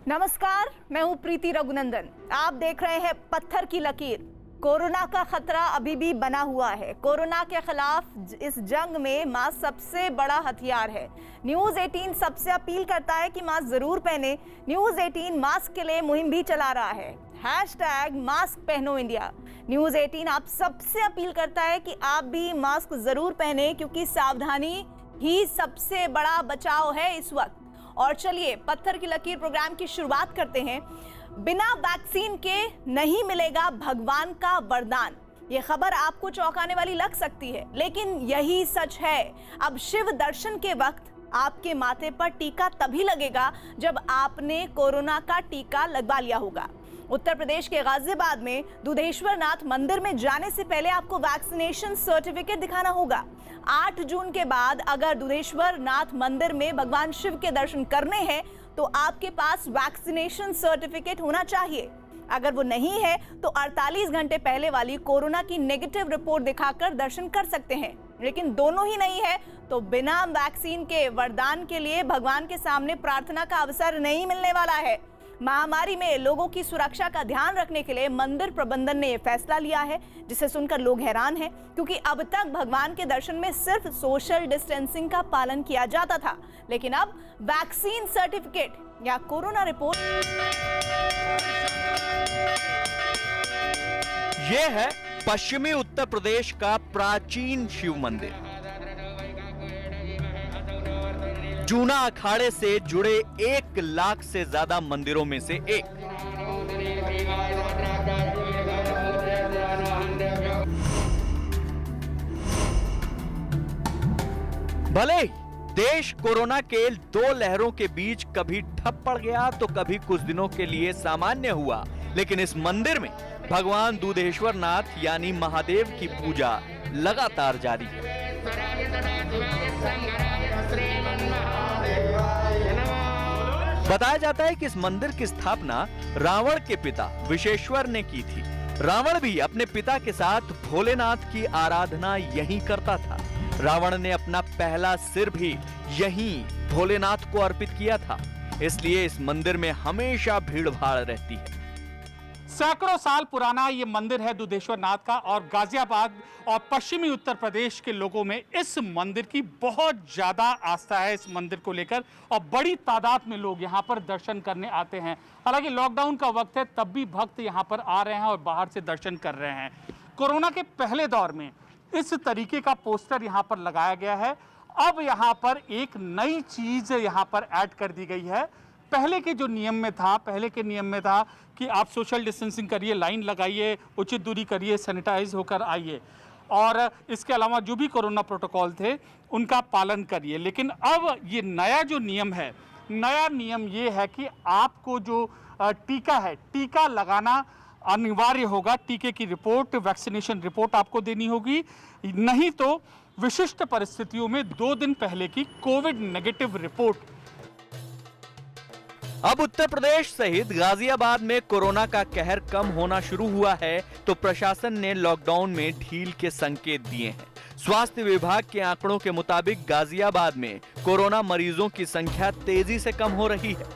नमस्कार, मैं हूं प्रीति रघुनंदन। आप देख रहे हैं पत्थर की लकीर। कोरोना का खतरा अभी भी बना हुआ है। कोरोना के खिलाफ इस जंग में मास्क सबसे बड़ा हथियार है। न्यूज 18 सबसे अपील करता है कि मास्क जरूर पहने। न्यूज 18 मास्क के लिए मुहिम भी चला रहा है। #मास्क पहनो इंडिया। न्यूज 18 आप सबसे अपील करता है कि आप भी मास्क जरूर पहने, क्योंकि सावधानी ही सबसे बड़ा बचाव है इस वक्त। और चलिए पत्थर की लकीर प्रोग्राम की शुरुआत करते हैं। बिना वैक्सीन के नहीं मिलेगा भगवान का वरदान। ये खबर आपको चौंकाने वाली लग सकती है, लेकिन यही सच है। अब शिव दर्शन के वक्त आपके माथे पर टीका तभी लगेगा जब आपने कोरोना का टीका लगवा लिया होगा। उत्तर प्रदेश के गाजियाबाद में दुधेश्वर नाथ मंदिर में जाने से पहले आपको वैक्सीनेशन सर्टिफिकेट दिखाना होगा। 8 जून के बाद अगर दुधेश्वर नाथ मंदिर में भगवान शिव के दर्शन करने हैं तो आपके पास वैक्सीनेशन सर्टिफिकेट होना चाहिए। अगर वो नहीं है तो 48 घंटे पहले वाली कोरोना की नेगेटिव रिपोर्ट दिखाकर दर्शन कर सकते हैं। लेकिन दोनों ही नहीं है तो बिना वैक्सीन के वरदान के लिए भगवान के सामने प्रार्थना का अवसर नहीं मिलने वाला है। महामारी में लोगों की सुरक्षा का ध्यान रखने के लिए मंदिर प्रबंधन ने यह फैसला लिया है, जिसे सुनकर लोग हैरान हैं, क्योंकि अब तक भगवान के दर्शन में सिर्फ सोशल डिस्टेंसिंग का पालन किया जाता था। लेकिन अब वैक्सीन सर्टिफिकेट या कोरोना रिपोर्ट। यह है पश्चिमी उत्तर प्रदेश का प्राचीन शिव मंदिर। जूना अखाड़े से जुड़े 1 लाख से ज्यादा मंदिरों में से एक। भले ही देश कोरोना के 2 लहरों के बीच कभी ठप पड़ गया तो कभी कुछ दिनों के लिए सामान्य हुआ, लेकिन इस मंदिर में भगवान दूधेश्वर नाथ यानी महादेव की पूजा लगातार जारी है। बताया जाता है कि इस मंदिर की स्थापना रावण के पिता विशेश्वर ने की थी। रावण भी अपने पिता के साथ भोलेनाथ की आराधना यहीं करता था। रावण ने अपना पहला सिर भी यहीं भोलेनाथ को अर्पित किया था, इसलिए इस मंदिर में हमेशा भीड़ भाड़ रहती है। सैकड़ों साल पुराना ये मंदिर है दुधेश्वर नाथ का, और गाजियाबाद और पश्चिमी उत्तर प्रदेश के लोगों में इस मंदिर की बहुत ज्यादा आस्था है इस मंदिर को लेकर, और बड़ी तादाद में लोग यहाँ पर दर्शन करने आते हैं। हालांकि लॉकडाउन का वक्त है, तब भी भक्त यहाँ पर आ रहे हैं और बाहर से दर्शन कर रहे हैं। कोरोना के पहले दौर में इस तरीके का पोस्टर यहाँ पर लगाया गया है। अब यहाँ पर एक नई चीज यहाँ पर ऐड कर दी गई है। पहले के नियम में था कि आप सोशल डिस्टेंसिंग करिए, लाइन लगाइए, उचित दूरी करिए, सैनिटाइज होकर आइए, और इसके अलावा जो भी कोरोना प्रोटोकॉल थे उनका पालन करिए। लेकिन अब ये नया नियम ये है कि आपको जो टीका है, टीका लगाना अनिवार्य होगा। टीके की रिपोर्ट, वैक्सीनेशन रिपोर्ट आपको देनी होगी, नहीं तो विशिष्ट परिस्थितियों में 2 दिन पहले की कोविड नेगेटिव रिपोर्ट। अब उत्तर प्रदेश सहित गाजियाबाद में कोरोना का कहर कम होना शुरू हुआ है, तो प्रशासन ने लॉकडाउन में ढील के संकेत दिए हैं। स्वास्थ्य विभाग के आंकड़ों के मुताबिक गाजियाबाद में कोरोना मरीजों की संख्या तेजी से कम हो रही है।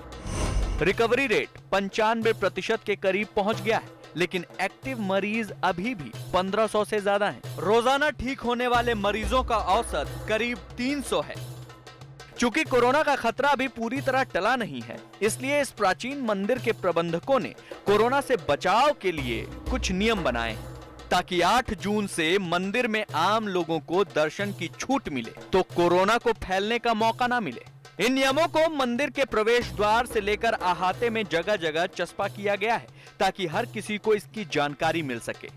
रिकवरी रेट 95% के करीब पहुंच गया है, लेकिन एक्टिव मरीज अभी भी 1500 से ज्यादा हैं। रोजाना ठीक होने वाले मरीजों का औसत करीब 300 है। चूंकि कोरोना का खतरा अभी पूरी तरह टला नहीं है, इसलिए इस प्राचीन मंदिर के प्रबंधकों ने कोरोना से बचाव के लिए कुछ नियम बनाए हैं, ताकि 8 जून से मंदिर में आम लोगों को दर्शन की छूट मिले तो कोरोना को फैलने का मौका ना मिले। इन नियमों को मंदिर के प्रवेश द्वार से लेकर अहाते में जगह जगह चस्पा किया गया है, ताकि हर किसी को इसकी जानकारी मिल सके।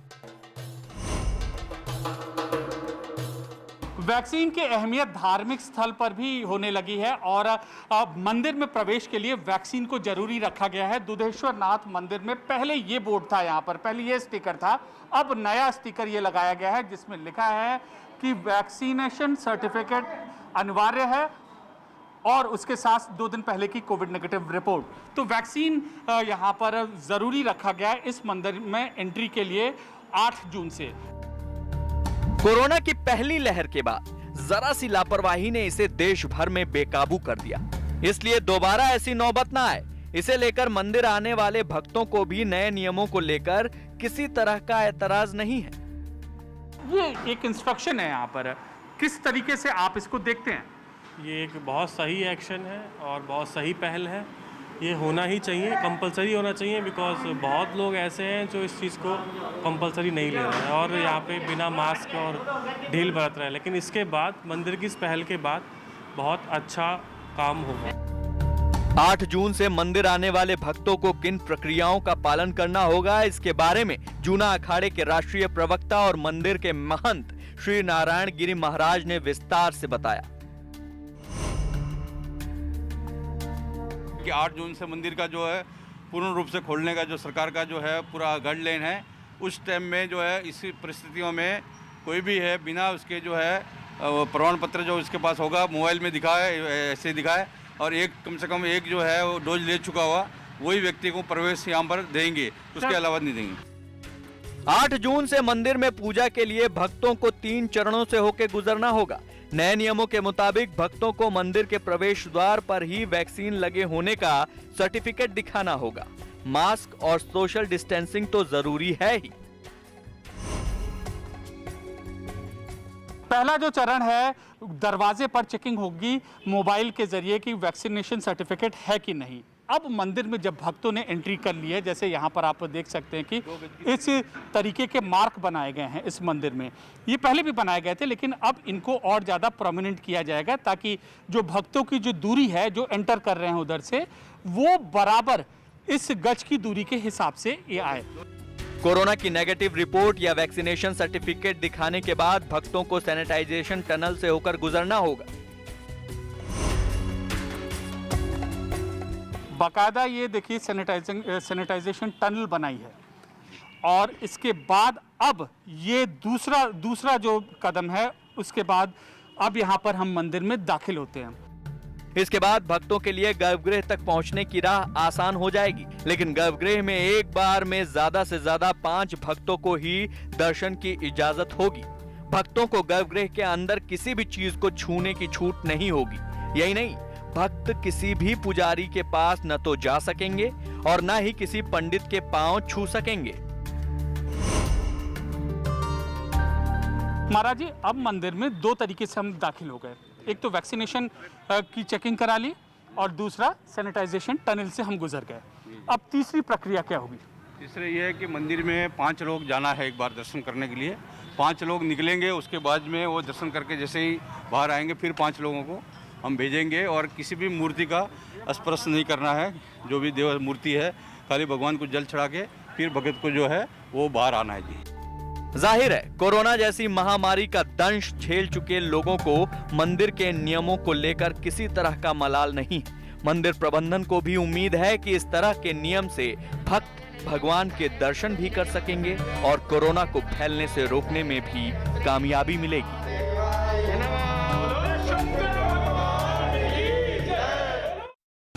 वैक्सीन की अहमियत धार्मिक स्थल पर भी होने लगी है, और मंदिर में प्रवेश के लिए वैक्सीन को जरूरी रखा गया है। दुधेश्वर नाथ मंदिर में पहले ये बोर्ड था, यहाँ पर पहले ये स्टिकर था, अब नया स्टिकर ये लगाया गया है जिसमें लिखा है कि वैक्सीनेशन सर्टिफिकेट अनिवार्य है, और उसके साथ 2 दिन पहले की कोविड नेगेटिव रिपोर्ट। तो वैक्सीन यहाँ पर जरूरी रखा गया है इस मंदिर में एंट्री के लिए 8 जून से। कोरोना की पहली लहर के बाद जरा सी लापरवाही ने इसे देश भर में बेकाबू कर दिया, इसलिए दोबारा ऐसी नौबत ना आए, इसे लेकर मंदिर आने वाले भक्तों को भी नए नियमों को लेकर किसी तरह का एतराज नहीं है। ये एक इंस्ट्रक्शन है, यहाँ पर किस तरीके से आप इसको देखते हैं? ये एक बहुत सही एक्शन है और बहुत सही पहल है। ये होना ही चाहिए, कंपलसरी होना चाहिए, बिकॉज बहुत लोग ऐसे हैं जो इस चीज़ को कंपलसरी नहीं ले रहे हैं और यहाँ पे बिना मास्क और ढील बरत रहे हैं। लेकिन इसके बाद, मंदिर की इस पहल के बाद बहुत अच्छा काम होगा। 8 जून से मंदिर आने वाले भक्तों को किन प्रक्रियाओं का पालन करना होगा, इसके बारे में जूना अखाड़े के राष्ट्रीय प्रवक्ता और मंदिर के महंत श्री नारायण गिरी महाराज ने विस्तार से बताया कि 8 जून से मंदिर का जो है पूर्ण रूप से खोलने का जो सरकार का जो है पूरा गाइडलाइन है, उस टाइम में जो है इसी परिस्थितियों में कोई भी है बिना उसके जो है प्रमाण पत्र जो इसके पास होगा, मोबाइल में दिखाए, ऐसे दिखाए, और एक कम से कम एक जो है वो डोज ले चुका हुआ वही व्यक्ति को प्रवेश यहाँ पर देंगे, उसके अलावा नहीं देंगे। 8 जून से मंदिर में पूजा के लिए भक्तों को 3 चरणों से होकर गुजरना होगा। नए नियमों के मुताबिक भक्तों को मंदिर के प्रवेश द्वार पर ही वैक्सीन लगे होने का सर्टिफिकेट दिखाना होगा। मास्क और सोशल डिस्टेंसिंग तो जरूरी है ही। पहला जो चरण है, दरवाजे पर चेकिंग होगी मोबाइल के जरिए कि वैक्सीनेशन सर्टिफिकेट है कि नहीं। अब मंदिर में जब भक्तों ने एंट्री कर ली है, जैसे यहाँ पर आप देख सकते हैं कि इस तरीके के मार्क बनाए गए हैं इस मंदिर में। ये पहले भी बनाए गए थे, लेकिन अब इनको और ज़्यादा प्रोमिनेंट किया जाएगा ताकि जो भक्तों की जो दूरी है, जो एंटर कर रहे हैं उधर से, वो बराबर इस गज की दूरी के हिसाब से ये आए। कोरोना की नेगेटिव रिपोर्ट या वैक्सीनेशन सर्टिफिकेट दिखाने के बाद भक्तों को सैनिटाइजेशन टनल से होकर गुजरना होगा। बाकायदा ये देखिए सैनिटाइजेशन टनल बनाई है, और इसके बाद अब ये दूसरा जो कदम है, उसके बाद अब यहाँ पर हम मंदिर में दाखिल होते हैं। इसके बाद भक्तों के लिए गर्भगृह तक पहुंचने की राह आसान हो जाएगी, लेकिन गर्भगृह में एक बार में ज्यादा से ज्यादा 5 भक्तों को ही दर्शन की इजाजत होगी। भक्तों को गर्भगृह के अंदर किसी भी चीज को छूने की छूट नहीं होगी। यही नहीं, भक्त किसी भी पुजारी के पास न तो जा सकेंगे और न ही किसी पंडित के पांव छू सकेंगे। महाराज जी, अब मंदिर में 2 तरीके से हम दाखिल हो गए। एक तो वैक्सीनेशन की चेकिंग करा ली, और दूसरा सैनिटाइजेशन टनल से हम गुजर गए। अब तीसरी प्रक्रिया क्या होगी? तीसरे ये है कि मंदिर में 5 लोग जाना है एक बार दर्शन करने के लिए। 5 लोग निकलेंगे, उसके बाद में वो दर्शन करके जैसे ही बाहर आएंगे फिर 5 लोगों को हम भेजेंगे, और किसी भी मूर्ति का स्पर्श नहीं करना है। जो भी देव मूर्ति है, खाली भगवान को जल चढ़ा के फिर भगत को जो है वो बाहर आना है जी। जाहिर है, कोरोना जैसी महामारी का दंश झेल चुके लोगों को मंदिर के नियमों को लेकर किसी तरह का मलाल नहीं है। मंदिर प्रबंधन को भी उम्मीद है कि इस तरह के नियम से भक्त भगवान के दर्शन भी कर सकेंगे और कोरोना को फैलने से रोकने में भी कामयाबी मिलेगी।